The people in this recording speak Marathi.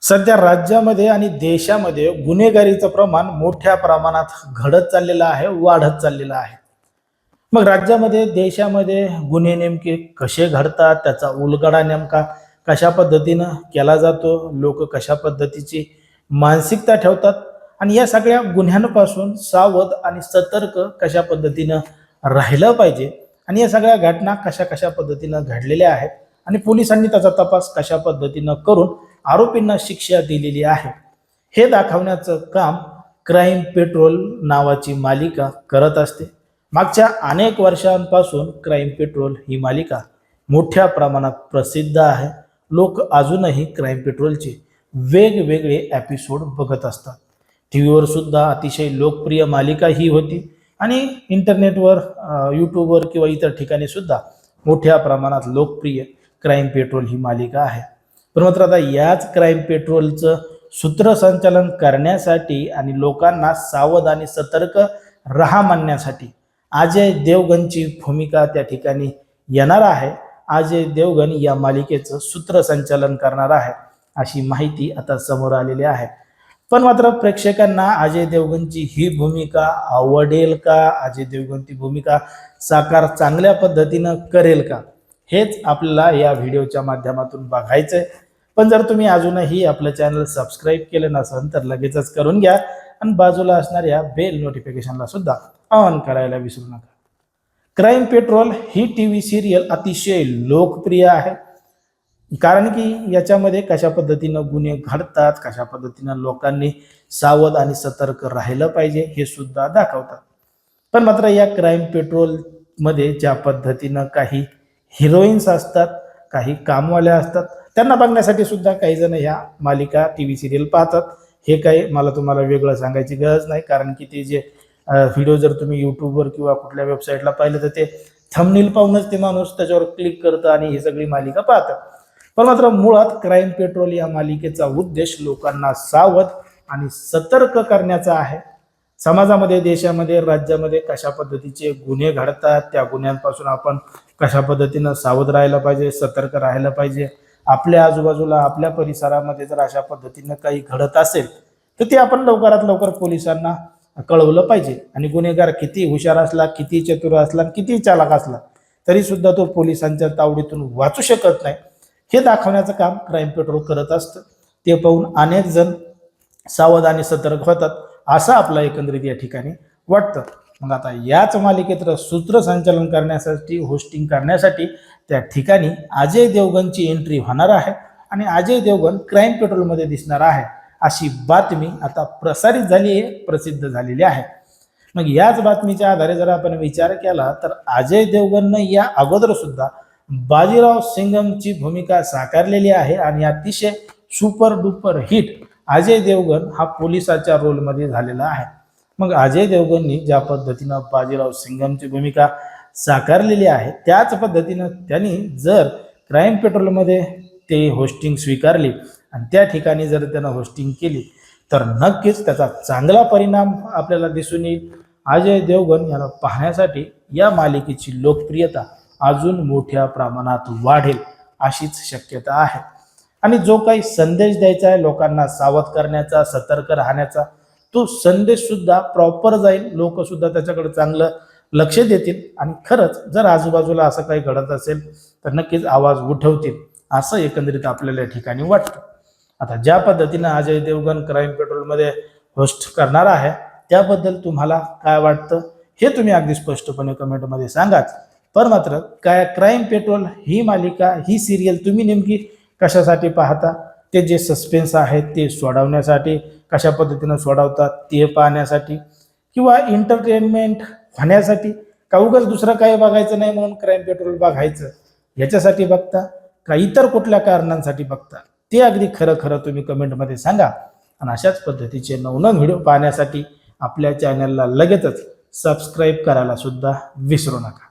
सध्या राज्यामध्ये आणि देशामध्ये गुन्हेगारीचं प्रमाण मोठ्या प्रमाणात घडत चाललेलं आहे, वाढत चाललेलं आहे. मग राज्यामध्ये, देशामध्ये गुन्हे नेमके कसे घडतात, त्याचा उलगडा नेमका कशा पद्धतीनं केला जातो, लोक कशा पद्धतीची मानसिकता ठेवतात आणि या सगळ्या गुन्ह्यांपासून सावध आणि सतर्क कशा पद्धतीनं राहिलं पाहिजे आणि या सगळ्या घटना कशा कशा पद्धतीनं घडलेल्या आहेत आणि पोलिसांनी त्याचा तपास कशा पद्धतीनं करून आरोपींना शिक्षा दिलेली आहे, हे दाखवण्याचं काम क्राईम पेट्रोल नावाची मालिका करत असते. मागच्या अनेक वर्षांपासून क्राईम पेट्रोल ही मालिका मोठ्या प्रमाणात प्रसिद्ध आहे. लोक अजूनही क्राईम पेट्रोलचे वेगवेगळे एपिसोड बघत असतात. टी व्हीवर सुद्धा अतिशय लोकप्रिय मालिका ही होती आणि इंटरनेटवर, यूट्यूबवर किंवा इतर ठिकाणी सुद्धा मोठ्या प्रमाणात लोकप्रिय क्राईम पेट्रोल ही मालिका आहे. पण मात्र आता याच क्राईम पेट्रोलचं सूत्रसंचालन करण्यासाठी आणि लोकांना सावध आणि सतर्क राहा म्हणण्यासाठी अजय देवगणची भूमिका त्या ठिकाणी येणार आहे. अजय देवगण या मालिकेचं सूत्रसंचालन करणार आहे अशी माहिती आता समोर आलेली आहे. पण मात्र प्रेक्षकांना अजय देवगणची ही भूमिका आवडेल का, अजय देवगण ती भूमिका साकार चांगल्या पद्धतीनं करेल का, हेच आपल्याला या व्हिडिओच्या माध्यमातून बघायचंय. पण जर तुम्ही अजूनही आपलं चॅनल सबस्क्राईब केलं नसेल तर लगेचच करून घ्या आणि बाजूला असणाऱ्या बेल नोटिफिकेशनला सुद्धा ऑन करायला विसरू नका. क्राईम पेट्रोल ही टीव्ही सिरियल अतिशय लोकप्रिय आहे, कारण की याच्यामध्ये कशा पद्धतीनं गुन्हे घडतात, कशा पद्धतीनं लोकांनी सावध आणि सतर्क राहिलं पाहिजे हे सुद्धा दाखवतात. पण मात्र या क्राईम पेट्रोल मध्ये ज्या पद्धतीनं काही हिरोईन्स असतात, काही कामवाल्या असतात, त्यांना बघण्यासाठी सुद्धा काही जण ह्या मालिका टीव्ही सिरियल पाहतात. हे काही मला तुम्हाला वेगळं सांगायची गरज नाही, कारण की ते जे व्हिडिओ जर तुम्ही यूट्यूबवर किंवा कुठल्या वेबसाईटला पाहिलं तर ते थंबनेल पाहूनच ते माणूस त्याच्यावर क्लिक करतं आणि ही सगळी मालिका पाहतात. पण मात्र मुळात क्राईम पेट्रोल या मालिकेचा उद्देश लोकांना सावध आणि सतर्क करण्याचा आहे. समाजामध्ये, देशामध्ये, राज्यामध्ये कशा पद्धतीचे गुन्हे घडतात, त्या गुन्ह्यांपासून आपण कशा पद्धतीनं सावध राहायला पाहिजे, सतर्क राहायला पाहिजे. आपल्या आजूबाजूला, आपल्या परिसरामध्ये जर अशा पद्धतीनं काही घडत असेल तर ते आपण लवकरात लवकर पोलिसांना कळवलं पाहिजे. आणि गुन्हेगार किती हुशार असला, किती चतुर असला, किती चालाक असला तरी सुद्धा तो पोलिसांच्या तावडीतून वाचू शकत नाही, हे दाखवण्याचं काम क्राईम पेट्रोल करत असतं. ते पाहून अनेक जण सावध आणि सतर्क होतात असं आपला एकंदरीत या ठिकाणी वाटतं. मग आता याच मालिकेत सूत्रसंचालन करण्यासाठी, होस्टिंग करण्यासाठी त्या ठिकाणी अजय देवगणची एंट्री होणार आहे आणि अजय देवगण क्राईम पेट्रोलमध्ये दिसणार आहे अशी बातमी आता प्रसारित झाली आहे, प्रसिद्ध झालेली आहे. मग याच बातमीच्या आधारे जर आपण विचार केला तर अजय देवगणनं या अगोदर सुद्धा बाजीराव सिंघमची भूमिका साकारलेली आहे आणि अतिशय super duper hit Ajay Devgan हा पोलिसाच्या रोलमध्ये झालेला आहे. मग अजय देवगणनी ज्या पद्धतीनं बाजीराव सिंघमची भूमिका साकारलेली आहे त्याच पद्धतीनं त्यांनी जर क्राईम पेट्रोलमध्ये ते होस्टिंग स्वीकारली आणि त्या ठिकाणी जर त्यानं होस्टिंग केली तर नक्कीच त्याचा चांगला परिणाम आपल्याला दिसून येईल. अजय देवगण याला पाहण्यासाठी या मालिकेची लोकप्रियता अजून मोठ्या प्रमाणात वाढेल अशीच शक्यता आहे. आणि जो काही संदेश द्यायचा आहे लोकांना सावध करण्याचा, सतर्क राहण्याचा, तो संदेश सुद्धा प्रॉपर जाईल. लोक सुद्धा त्याच्याकडे चांगलं लक्ष देतील आणि खरंच जर आजूबाजूला असं काही घडत असेल तर नक्कीच आवाज उठवतील असं एकंदरीत आपल्याला या ठिकाणी वाटतं. आता ज्या पद्धतीनं अजय देवगण क्राईम पेट्रोलमध्ये होस्ट करणार आहे त्याबद्दल तुम्हाला काय वाटतं हे तुम्ही अगदी स्पष्टपणे कमेंटमध्ये सांगाच. पण मात्र काय क्राईम पेट्रोल ही मालिका, ही सिरियल तुम्ही नेमकी कशासाठी पाहता? ते जे सस्पेन्स आहे ते सोडवण्यासाठी, कशा पद्धतीनं सोडवतात ते पाहण्यासाठी, किंवा एंटरटेनमेंट होण्यासाठी, का उगाच दुसरं काही बघायचं नाही म्हणून क्राईम पेट्रोल बघायचं याच्यासाठी बघता, का इतर कुठल्या कारणांसाठी बघता? ते अगदी खरं खरं तुम्ही कमेंटमध्ये सांगा. आणि अशाच पद्धतीचे नवनवीन व्हिडिओ पाहण्यासाठी आपल्या चॅनलला लगेचच सबस्क्राईब करायला सुद्धा विसरू नका.